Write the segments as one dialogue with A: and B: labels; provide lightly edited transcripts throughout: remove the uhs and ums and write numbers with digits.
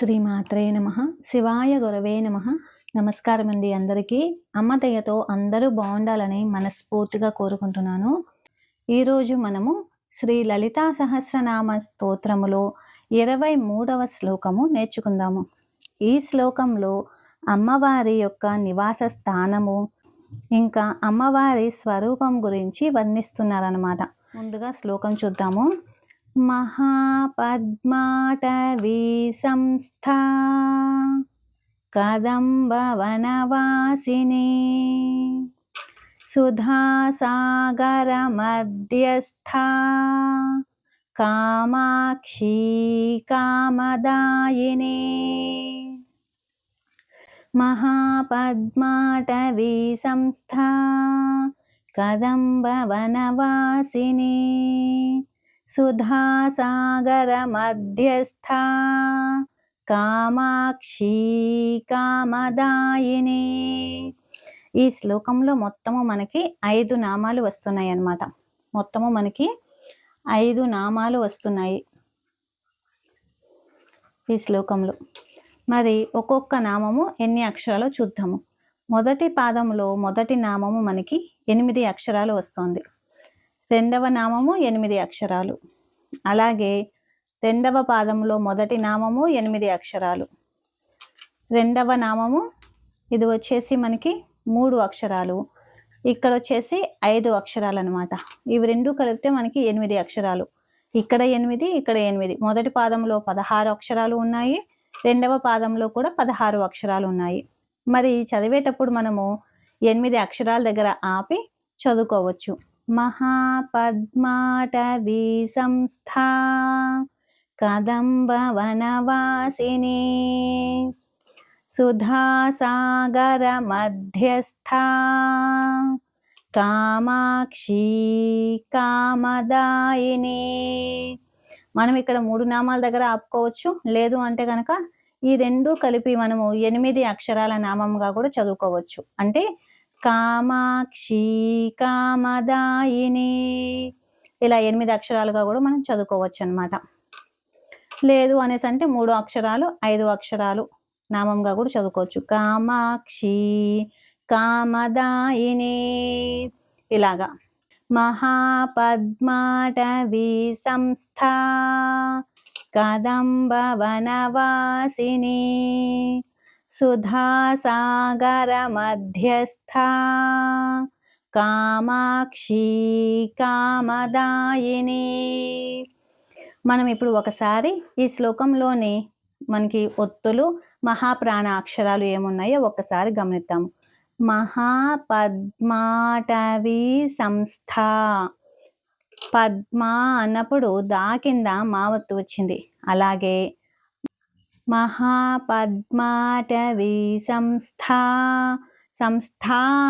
A: శ్రీమాత్రే నమః. శివాయ గురవే నమః. నమస్కారం అండి అందరికీ. అమ్మ దయతో అందరూ బాగుండాలని మనస్ఫూర్తిగా కోరుకుంటున్నాను. ఈరోజు మనము శ్రీ లలితా సహస్రనామ స్తోత్రములో 23వ శ్లోకము నేర్చుకుందాము. ఈ శ్లోకంలో అమ్మవారి యొక్క నివాస స్థానము ఇంకా అమ్మవారి స్వరూపం గురించి వర్ణిస్తున్నారన్నమాట. ముందుగా శ్లోకం చూద్దాము. महापद्माटवी संस्था कदम्बवनवासिनी सुधासागरमध्यस्था कामाक्षी कामदायिनी महापद्माटवी संस्था कदम्बवनवासिनी సుధాసాగర మధ్యస్థా కామాక్షి కామదాయిని. ఈ శ్లోకంలో మొత్తము మనకి 5 నామాలు వస్తున్నాయి అన్నమాట. మొత్తము మనకి 5 నామాలు వస్తున్నాయి ఈ శ్లోకంలో. మరి ఒక్కొక్క నామము ఎన్ని అక్షరాలు చూద్దాము. మొదటి పాదంలో మొదటి నామము మనకి 8 అక్షరాలు వస్తుంది. రెండవ నామము 8 అక్షరాలు. అలాగే రెండవ పాదంలో మొదటి నామము 8 అక్షరాలు. రెండవ నామము ఇది వచ్చేసి మనకి 3 అక్షరాలు. ఇక్కడ వచ్చేసి 5 అక్షరాలు అనమాట. ఇవి రెండు కలిపితే మనకి 8 అక్షరాలు. ఇక్కడ 8, ఇక్కడ 8. మొదటి పాదంలో 16 అక్షరాలు ఉన్నాయి. రెండవ పాదంలో కూడా 16 అక్షరాలు ఉన్నాయి. మరి చదివేటప్పుడు మనము 8 అక్షరాల దగ్గర ఆపి చదువుకోవచ్చు. महापद्माटवी संस्था कदम्बवनवासिनी सुधासागरमध्यस्था कामाक्षी कामदायिनी. మనం ఇక్కడ 3 నామాల దగ్గర ఆపుకోవచ్చు. లేదు అంటే కనుక ఈ రెండు కలిపి మనము 8 అక్షరాల నామంగా కూడా చదువుకోవచ్చు. అంటే కామాక్షి కామదాయిని ఇలా 8 అక్షరాలుగా కూడా మనం చదువుకోవచ్చు అన్నమాట. లేదు అనేసి అంటే 3 అక్షరాలు 5 అక్షరాలు నామంగా కూడా చదువుకోవచ్చు. కామాక్షి కామదాయిని ఇలాగా. మహాపద్మాటవీ సంస్థా కదంబవనవాసిని సుధాసాగర మధ్యస్థా కామాక్షి కామదాయిని. మనం ఇప్పుడు ఒకసారి ఈ శ్లోకంలోని మనకి ఒత్తులు మహాప్రాణ అక్షరాలు ఏమున్నాయో ఒక్కసారి గమనిద్దాము. మహాపద్మాటవీ సంస్థ. పద్మ అన్నప్పుడు దా కింద మా ఒత్తు వచ్చింది. అలాగే మహాపద్మాటవీ సంస్థ. సంస్థ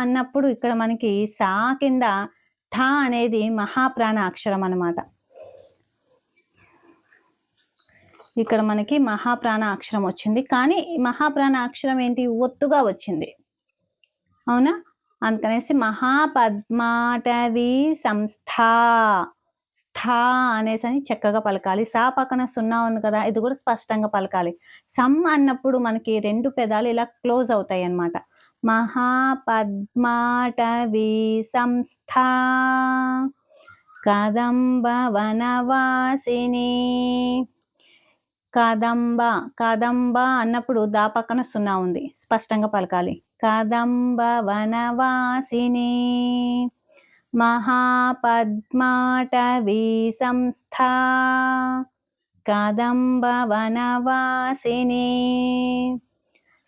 A: అన్నప్పుడు ఇక్కడ మనకి సా కింద ఠ అనేది మహాప్రాణ అక్షరం అన్నమాట. ఇక్కడ మనకి మహాప్రాణ అక్షరం వచ్చింది. కానీ మహాప్రాణ అక్షరం ఏంటి? ఒత్తుగా వచ్చింది. అవునా? అందుకనేసి మహాపద్మాటవీ సంస్థ స్థా అనేసి అని చక్కగా పలకాలి. సా పక్కన 0 ఉంది కదా, ఇది కూడా స్పష్టంగా పలకాలి. సమ్ అన్నప్పుడు మనకి 2 పెదాలు ఇలా క్లోజ్ అవుతాయి అన్నమాట. మహాపద్మాటవీ సంస్థ కదంబవనవాసిని. కదంబ కదంబ అన్నప్పుడు దా పక్కన 0 ఉంది, స్పష్టంగా పలకాలి. కదంబవనవాసిని మహాపద్మాటవీ సంస్థ కదంబవనవాసిని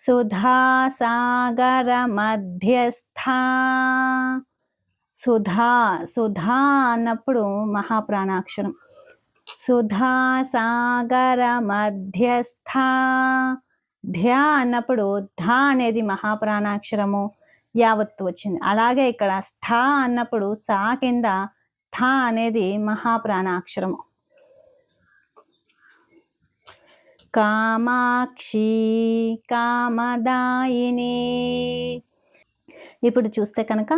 A: సుధాసాగర మధ్యస్థా. సుధా సుధా అన్నప్పుడు మహాప్రాణాక్షరం. సుధాసాగర మధ్యస్థా. ధ్య అన్నప్పుడు ధ అనేది మహాప్రాణాక్షరము, యావత్తు వచ్చింది. అలాగే ఇక్కడ స్థ అన్నప్పుడు సా కింద థ అనేది మహాప్రాణాక్షరము. కామాక్షి కామదాయిని. ఇప్పుడు చూస్తే కనుక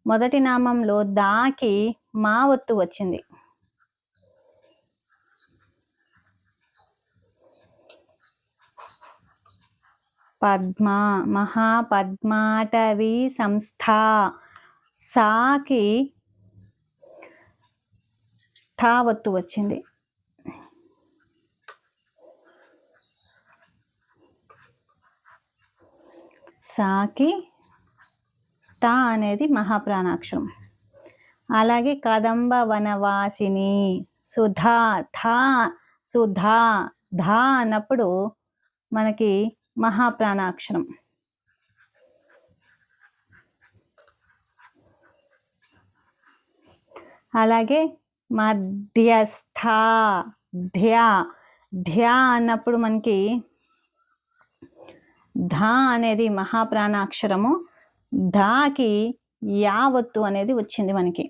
A: మొదటి నామంలో దాకి మా ఒత్తు వచ్చింది. పద్మ, మహాపద్మాటవీ సంస్థ. సాకి థా ఒత్తు వచ్చింది. సాకి తా అనేది మహాప్రాణాక్షరం. అలాగే కదంబ వనవాసిని, సుధా, ధా, సుధా, ధా అన్నప్పుడు మనకి మహాప్రాణాక్షరం. అలాగే మధ్యస్థ, ధ్యా, ధ్యా అన్నప్పుడు మనకి ధా అనేది మహాప్రాణాక్షరము. ధాకి యావత్తు అనేది వచ్చింది మనకి.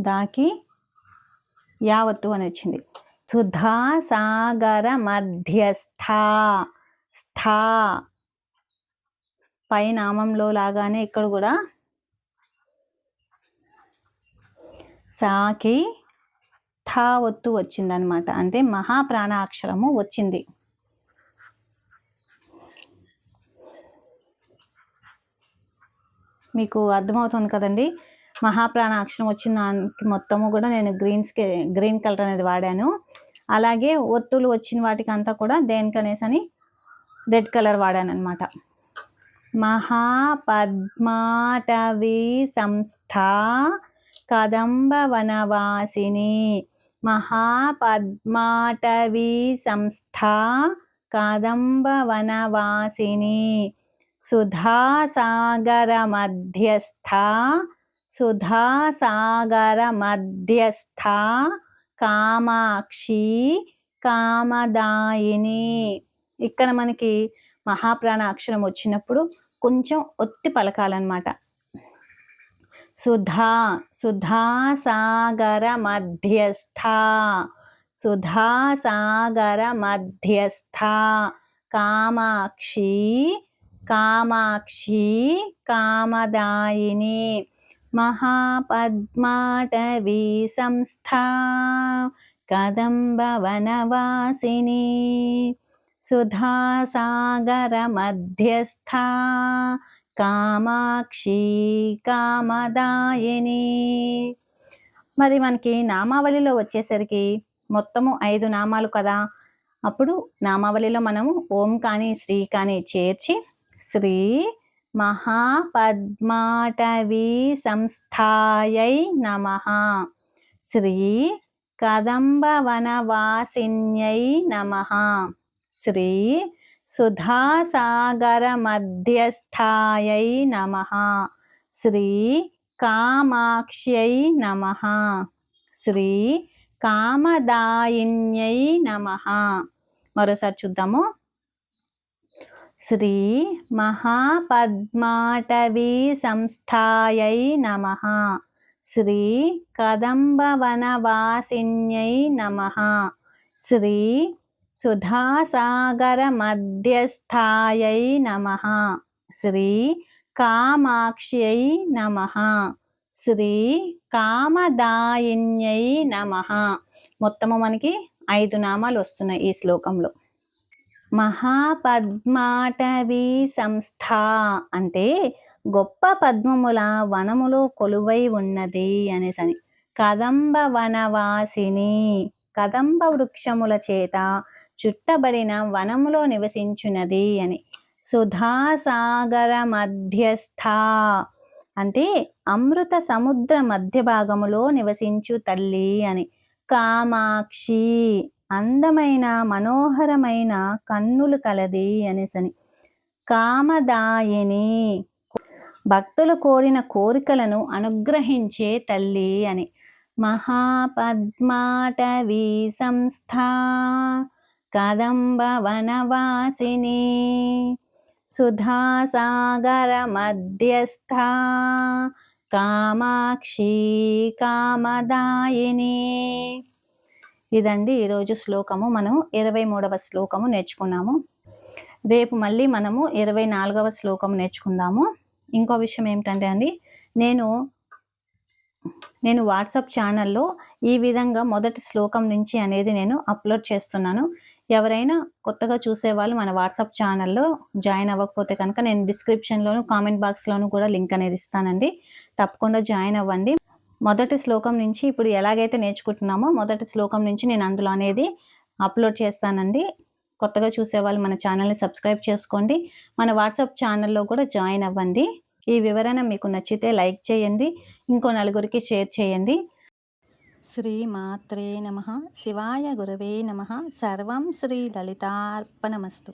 A: దాకి యావత్తు అని వచ్చింది. సుధా సాగర మధ్యస్థ, స్థా పై నామంలో లాగానే ఇక్కడ కూడా సాకి థా ఒత్తు వచ్చిందనమాట. అంటే మహాప్రాణాక్షరము వచ్చింది. మీకు అర్థమవుతుంది కదండి. మహాప్రాణాక్షరం వచ్చిన దానికి మొత్తము కూడా నేను గ్రీన్ కలర్ అనేది వాడాను. అలాగే ఒత్తులు వచ్చిన వాటికి అంతా కూడా దేనికనేసని రెడ్ కలర్ వాడాను అనమాట. మహాపద్మాటవీ సంస్థ కదంబ వనవాసిని, మహాపద్మాటవీ సంస్థ కదంబ వనవాసిని, సుధాసాగర మధ్యస్థ, సుధాసాగర మధ్యస్థ కామాక్షి కామదాయిని. ఇక్కడ మనకి మహాప్రాణ అక్షరం వచ్చినప్పుడు కొంచెం ఒత్తి పలకాలన్నమాట. సుధా, సుధాసాగర మధ్యస్థ, సుధాసాగర మధ్యస్థ కామాక్షి కామాక్షి కామదాయిని, మహాపద్మాటవీ సంస్థ కదంబ వనవాసిని, సుధాసాగర మధ్యస్థ కామాక్షి కామదాయిని. మరి మనకి నామావళిలో వచ్చేసరికి మొత్తము 5 నామాలు కదా. అప్పుడు నామావళిలో మనము ఓం కానీ శ్రీ కానీ చేర్చి శ్రీ మహాపద్మాటవీ సంస్థాయై నమః, శ్రీ కదంబ వనవాసిన్యై నమః, శ్రీ సుధాసాగర మధ్యస్థాయై నమః, శ్రీ కామాక్ష్యై నమః, శ్రీ కామదాయిన్యై నమః. మరోసారి చూద్దాము. శ్రీ మహాపద్మాటవీ సంస్థాయై నమః, శ్రీ కదంబ వనవాసిన్యై నమః, శ్రీ సుధాసాగర మధ్యస్థాయై నమః, శ్రీ కామాక్ష్యై నమః, శ్రీ కామదాయిన్యై నమః. మొత్తము మనకి 5 నామాలు వస్తున్నాయి ఈ శ్లోకంలో. మహాపద్మాటవీ సంస్థ అంటే గొప్ప పద్మముల వనములో కొలువై ఉన్నది అనేసని. కదంబ వనవాసిని కదంబ వృక్షముల చేత చుట్టబడిన వనములో నివసించున్నది అని. సుధాసాగర మధ్యస్థ అంటే అమృత సముద్ర మధ్య భాగములో నివసించు తల్లి అని. కామాక్షి అందమైన మనోహరమైన కన్నులు కలది అనేసని. కామదాయిని భక్తులు కోరిన కోరికలను అనుగ్రహించే తల్లి అని. మహాపద్మాటవీ సంస్థ కదంబ వనవాసిని, సుధాసాగర మధ్యస్థ కామాక్షి కామదాయిని. ఇదండి ఈరోజు శ్లోకము. మనం 23వ శ్లోకము నేర్చుకున్నాము. రేపు మళ్ళీ మనము 24వ శ్లోకము నేర్చుకుందాము. ఇంకో విషయం ఏమిటంటే అండి, నేను నేను వాట్సాప్ ఛానల్లో ఈ విధంగా మొదటి శ్లోకం నుంచి అనేది నేను అప్లోడ్ చేస్తున్నాను. ఎవరైనా కొత్తగా చూసేవాళ్ళు మన వాట్సాప్ ఛానల్లో జాయిన్ అవ్వకపోతే కనుక నేను డిస్క్రిప్షన్‌లోను, కామెంట్ బాక్స్‌లోను కూడా లింక్ అనేది ఇస్తానండి. తప్పకుండా జాయిన్ అవ్వండి. మొదటి శ్లోకం నుంచి ఇప్పుడు ఎలాగైతే నేర్చుకుంటున్నామో మొదటి శ్లోకం నుంచి నేను అందులో అనేది అప్లోడ్ చేస్తానండి. కొత్తగా చూసేవాళ్ళు మన ఛానల్‌ని సబ్స్క్రైబ్ చేసుకోండి. మన వాట్సాప్ ఛానల్లో కూడా జాయిన్ అవ్వండి. ఈ వివరణ మీకు నచ్చితే లైక్ చేయండి. ఇంకో నలుగురికి షేర్ చేయండి. శ్రీమాత్రే నమః. శివాయ గురవే నమః. సర్వం శ్రీ లలితార్పణమస్తు.